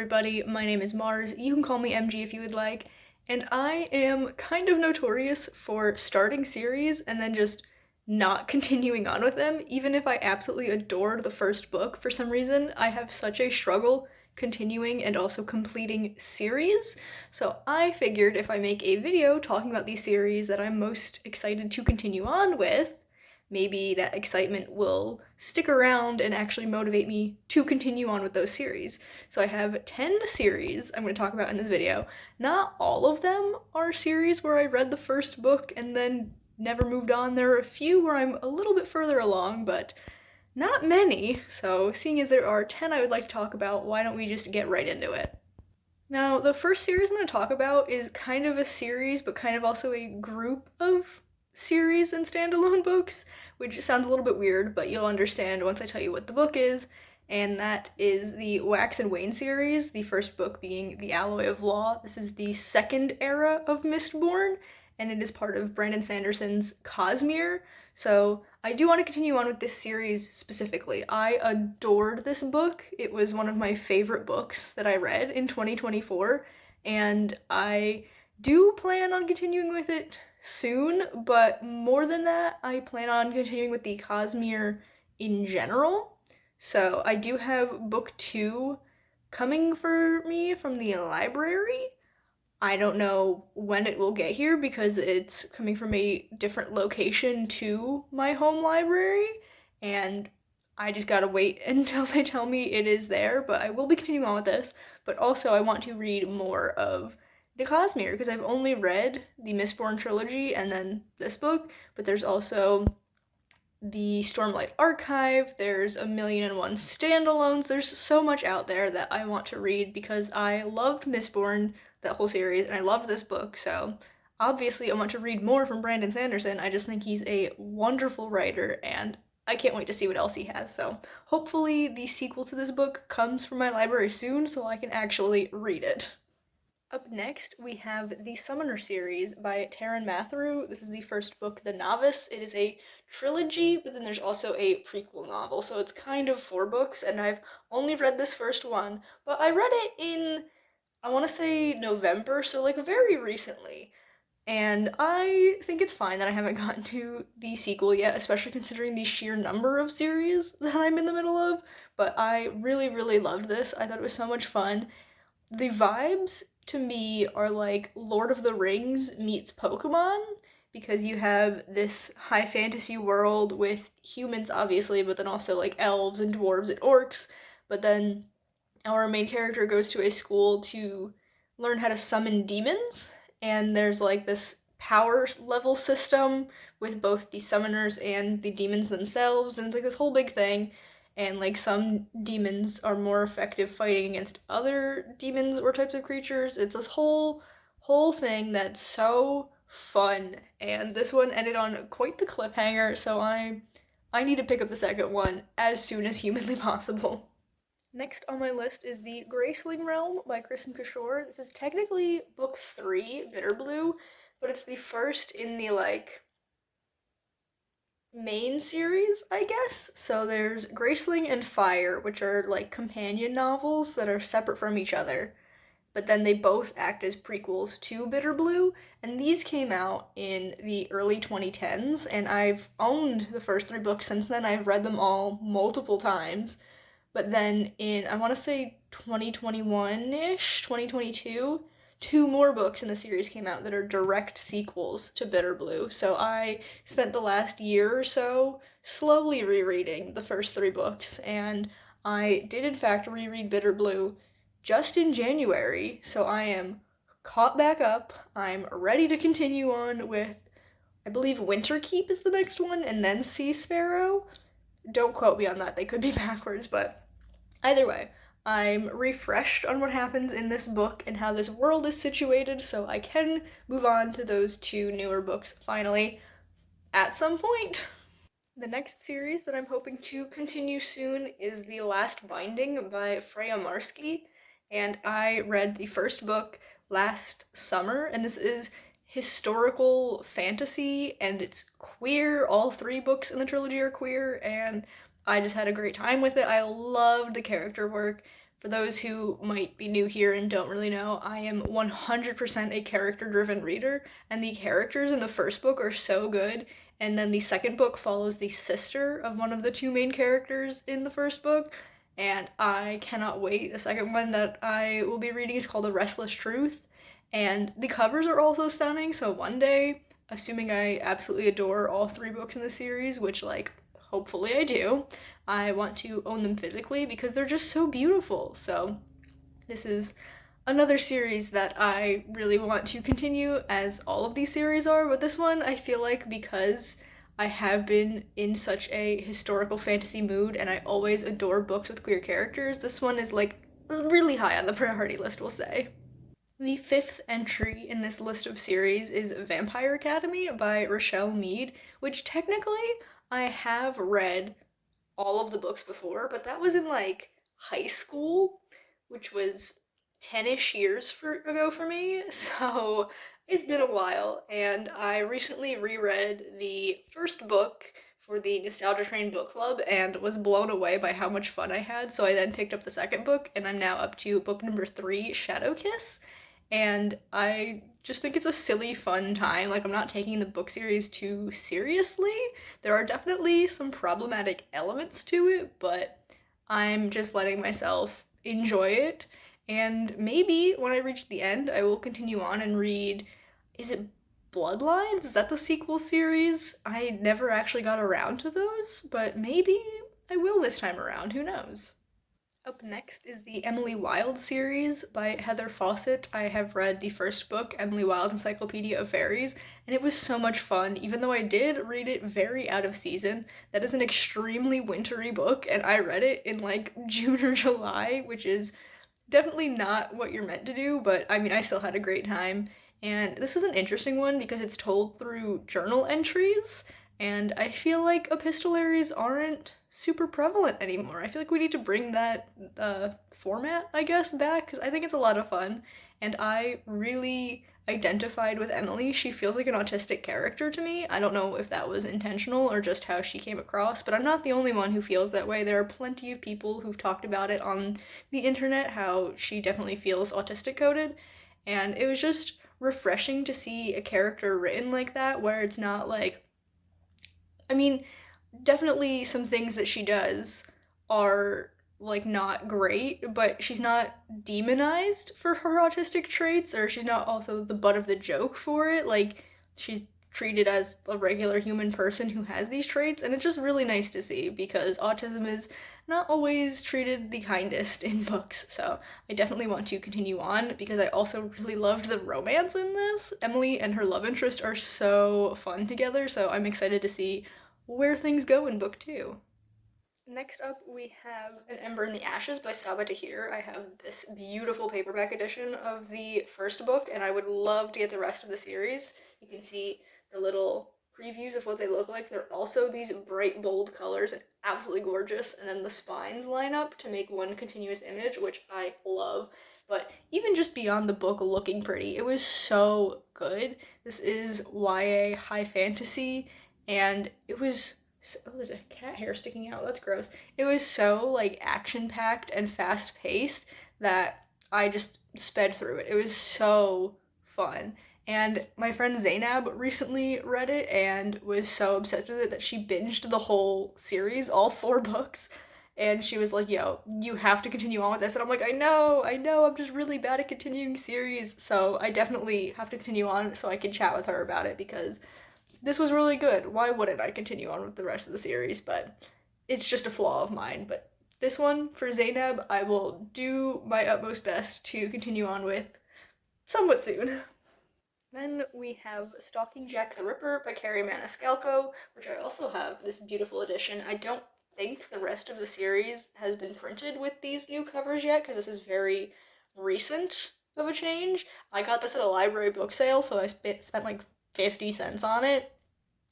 everybody. My name is Mars. You can call me MG if you would like. And I am kind of notorious for starting series and then just not continuing on with them. Even if I absolutely adored the first book, for some reason, I have such a struggle continuing and also completing series. So I figured if I make a video talking about these series that I'm most excited to continue on with, maybe that excitement will stick around and actually motivate me to continue on with those series. So I have 10 series I'm going to talk about in this video. Not all of them are series where I read the first book and then never moved on. There are a few where I'm a little bit further along, but not many. So seeing as there are 10 I would like to talk about, why don't we just get right into it? Now, the first series I'm going to talk about is kind of a series, but kind of also a group of series and standalone books, which sounds a little bit weird, but you'll understand once I tell you what the book is, and that is the Wax and Wayne series, the first book being The Alloy of Law. This is the second era of Mistborn, and it is part of Brandon Sanderson's Cosmere. So I do want to continue on with this series specifically. I adored this book. It was one of my favorite books that I read in 2024, and I do plan on continuing with it soon, but more than that, I plan on continuing with the Cosmere in general. So I do have book 2 coming for me from the library. I don't know when it will get here because it's coming from a different location to my home library, and I just gotta wait until they tell me it is there, but I will be continuing on with this. But also, I want to read more of the Cosmere because I've only read the Mistborn trilogy and then this book, but there's also the Stormlight Archive, there's a million and one standalones, there's so much out there that I want to read because I loved Mistborn, that whole series, and I loved this book, so obviously I want to read more from Brandon Sanderson. I just think he's a wonderful writer, and I can't wait to see what else he has, so hopefully the sequel to this book comes from my library soon so I can actually read it. Up next, we have the Summoner series by Taran Matharu. This is the first book, The Novice. It is a trilogy, but then there's also a prequel novel, so it's kind of 4 books, and I've only read this first one, but I read it in, I want to say November, so like very recently. And I think it's fine that I haven't gotten to the sequel yet, especially considering the sheer number of series that I'm in the middle of. But I really, really loved this. I thought it was so much fun. The vibes to me are like Lord of the Rings meets Pokemon because you have this high fantasy world with humans, obviously, but then also like elves and dwarves and orcs. But then our main character goes to a school to learn how to summon demons, and there's like this power level system with both the summoners and the demons themselves, and it's like this whole big thing. And like some demons are more effective fighting against other demons or types of creatures. It's this whole thing that's so fun. And this one ended on quite the cliffhanger, so I need to pick up the second one as soon as humanly possible. Next on my list is the Graceling Realm by Kristen Kishore. This is technically book 3, Bitterblue, but it's the first in the like main series, I guess. So there's Graceling and Fire, which are like companion novels that are separate from each other, but then they both act as prequels to Bitterblue, and these came out in the early 2010s, and I've owned the first 3 books since then. I've read them all multiple times. But then in, I want to say 2021-ish, 2022, 2 more books in the series came out that are direct sequels to Bitterblue. So I spent the last year or so slowly rereading the first 3 books, and I did in fact reread Bitterblue just in January, so I am caught back up. I'm ready to continue on with, I believe Winterkeep is the next one, and then Sea Sparrow. Don't quote me on that, they could be backwards, but either way, I'm refreshed on what happens in this book and how this world is situated, so I can move on to those 2 newer books finally at some point. The next series that I'm hoping to continue soon is The Last Binding by Freya Marski, and I read the first book last summer, and this is historical fantasy, and it's queer. All 3 books in the trilogy are queer, and I just had a great time with it. I loved the character work. For those who might be new here and don't really know, I am 100% a character-driven reader, and the characters in the first book are so good, and then the second book follows the sister of one of the two main characters in the first book, and I cannot wait. The second one that I will be reading is called A Restless Truth, and the covers are also stunning, so one day, assuming I absolutely adore all three books in the series, which, like, hopefully I do, I want to own them physically because they're just so beautiful. So this is another series that I really want to continue, as all of these series are, but this one I feel like, because I have been in such a historical fantasy mood and I always adore books with queer characters, this one is like really high on the priority list, we'll say. The fifth entry in this list of series is Vampire Academy by Richelle Mead, which technically I have read all of the books before, but that was in like high school, which was 10-ish years ago for me. So it's been a while, and I recently reread the first book for the Nostalgia Train book club and was blown away by how much fun I had. So I then picked up the second book, and I'm now up to book number 3, Shadow Kiss. And I just think it's a silly, fun time. Like, I'm not taking the book series too seriously. There are definitely some problematic elements to it, but I'm just letting myself enjoy it. And maybe when I reach the end, I will continue on and read. Is it Bloodlines? Is that the sequel series? I never actually got around to those, but maybe I will this time around. Who knows? Up next is the Emily Wilde series by Heather Fawcett. I have read the first book, Emily Wilde's Encyclopedia of Fairies, and it was so much fun, even though I did read it very out of season. That is an extremely wintry book, and I read it in like June or July, which is definitely not what you're meant to do, but I mean, I still had a great time. And this is an interesting one because it's told through journal entries, and I feel like epistolaries aren't super prevalent anymore. I feel like we need to bring that format, I guess, back because I think it's a lot of fun, and I really identified with Emily. She feels like an autistic character to me. I don't know if that was intentional or just how she came across, but I'm not the only one who feels that way. There are plenty of people who've talked about it on the internet, how she definitely feels autistic coded, and it was just refreshing to see a character written like that, where it's not like, I mean, definitely some things that she does are like not great, but she's not demonized for her autistic traits, or she's not also the butt of the joke for it. Like, she's treated as a regular human person who has these traits, and it's just really nice to see because autism is not always treated the kindest in books. So I definitely want to continue on because I also really loved the romance in this. Emily and her love interest are so fun together, so I'm excited to see where things go in book 2. Next up, we have An Ember in the Ashes by Saba Tahir. I have this beautiful paperback edition of the first book, and I would love to get the rest of the series. You can see the little previews of what they look like. They're also these bright, bold colors and absolutely gorgeous, and then the spines line up to make one continuous image, which I love. But even just beyond the book looking pretty, it was so good. This is YA high fantasy, and it was, oh, there's a cat hair sticking out. That's gross. It was so like action packed and fast paced that I just sped through it. It was so fun. And my friend Zainab recently read it and was so obsessed with it that she binged the whole series, all 4 books. And she was like, yo, you have to continue on with this. And I'm like, I know, I'm just really bad at continuing series. So I definitely have to continue on so I can chat with her about it because this was really good. Why wouldn't I continue on with the rest of the series? But it's just a flaw of mine. But this one, for Zainab, I will do my utmost best to continue on with somewhat soon. Then we have Stalking Jack the Ripper by Carrie Maniscalco, which I also have this beautiful edition. I don't think the rest of the series has been printed with these new covers yet, because this is very recent of a change. I got this at a library book sale, so I spent like 50 cents on it.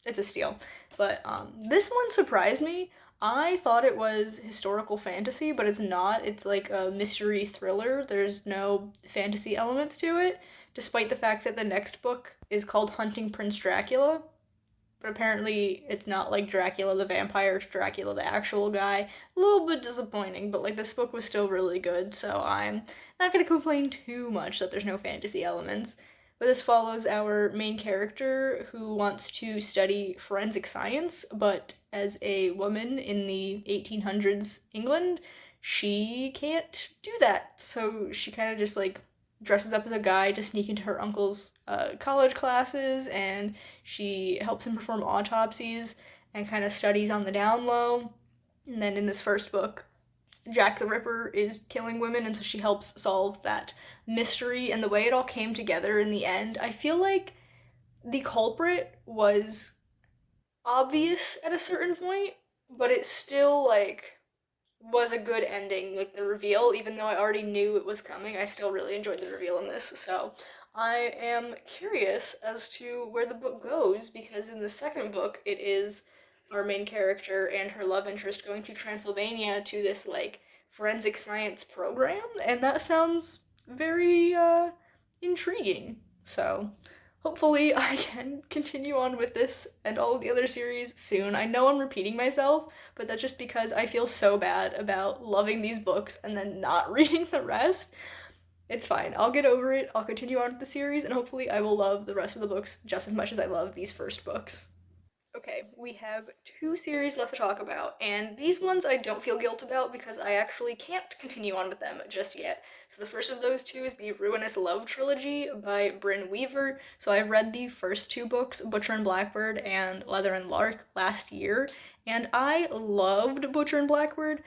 It's a steal. But this one surprised me. I thought it was historical fantasy, but it's not. It's like a mystery thriller. There's no fantasy elements to it, despite the fact that the next book is called Hunting Prince Dracula. but apparently it's not like Dracula the vampire, it's Dracula the actual guy. A little bit disappointing, but like this book was still really good, so I'm not gonna complain too much that there's no fantasy elements. But this follows our main character who wants to study forensic science, but as a woman in the 1800s England, she can't do that. So she kind of just like dresses up as a guy to sneak into her uncle's college classes, and she helps him perform autopsies and kind of studies on the down low. And then in this first book, Jack the Ripper is killing women, and so she helps solve that mystery. And the way it all came together in the end, I feel like the culprit was obvious at a certain point, but it still like was a good ending. Like the reveal, even though I already knew it was coming, I still really enjoyed the reveal in this. So I am curious as to where the book goes, because in the second book, it is our main character and her love interest going to Transylvania to this like forensic science program, and that sounds very intriguing. So hopefully I can continue on with this and all of the other series soon. I know I'm repeating myself, but that's just because I feel so bad about loving these books and then not reading the rest. It's fine. I'll get over it. I'll continue on with the series, and hopefully I will love the rest of the books just as much as I love these first books. Okay, we have two series left to talk about, and these ones I don't feel guilt about because I actually can't continue on with them just yet. So the first of those two is the Ruinous Love trilogy by Brynne Weaver. So I read the first two books, Butcher and Blackbird and Leather and Lark, last year, and I loved Butcher and Blackbird.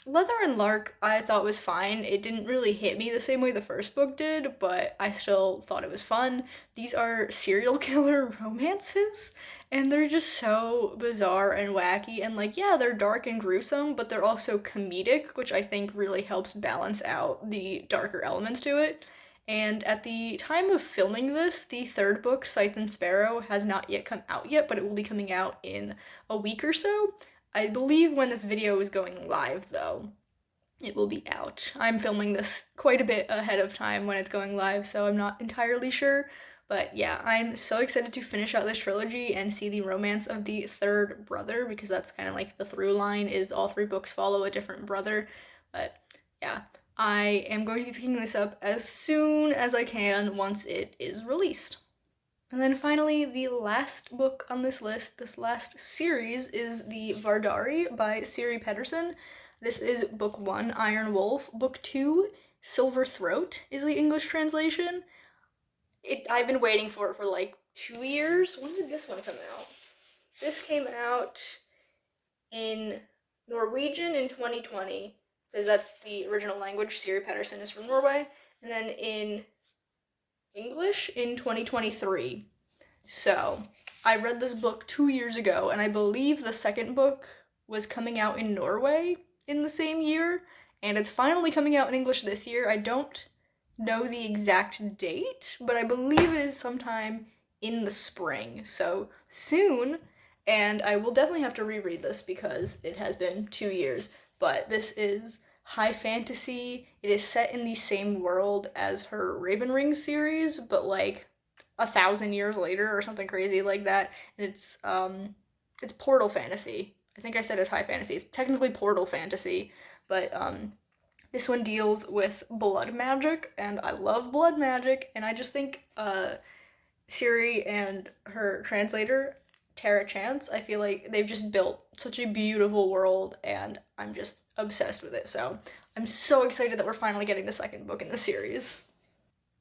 Leather and Lark I thought was fine. It didn't really hit me the same way the first book did, but I still thought it was fun. These are serial killer romances, and they're just so bizarre and wacky, and like, yeah, they're dark and gruesome, but they're also comedic, which I think really helps balance out the darker elements to it. And at the time of filming this, the third book, Scythe and Sparrow, has not yet come out yet, but it will be coming out in a week or so. I believe when this video is going live, though, it will be out. I'm filming this quite a bit ahead of time when it's going live, so I'm not entirely sure. But yeah, I'm so excited to finish out this trilogy and see the romance of the third brother, because that's kind of like the through line, is all three books follow a different brother. But yeah, I am going to be picking this up as soon as I can once it is released. And then finally, the last book on this list, this last series, is the Vardari by Siri Pettersen. This is book 1, Iron Wolf. Book 2, Silver Throat is the English translation. I've been waiting for it for like 2 years. When did this one come out? This came out in Norwegian in 2020, because that's the original language. Siri Pettersen is from Norway. And then in English in 2023. So, I read this book 2 years ago, and I believe the second book was coming out in Norway in the same year, and it's finally coming out in English this year. I don't know the exact date, but I believe it is sometime in the spring, so soon, and I will definitely have to reread this because it has been 2 years, but this is high fantasy. It is set in the same world as her Raven Ring series, but like 1,000 years later or something crazy like that. And it's portal fantasy. I think I said it's high fantasy. It's technically portal fantasy, but this one deals with blood magic, and I love blood magic, and I just think Siri and her translator Tara Chance, I feel like they've just built such a beautiful world, and I'm just obsessed with it. So I'm so excited that we're finally getting the second book in the series.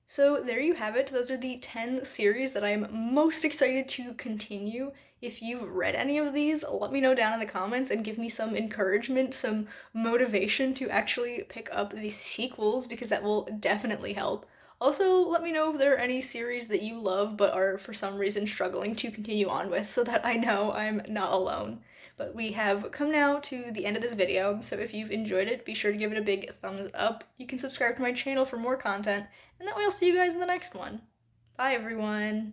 So there you have it. Those are the 10 series that I'm most excited to continue. If you've read any of these, let me know down in the comments and give me some encouragement, some motivation to actually pick up the sequels, because that will definitely help. Also, let me know if there are any series that you love but are for some reason struggling to continue on with, so that I know I'm not alone. But we have come now to the end of this video, so if you've enjoyed it, be sure to give it a big thumbs up. You can subscribe to my channel for more content, and that way I'll see you guys in the next one. Bye, everyone!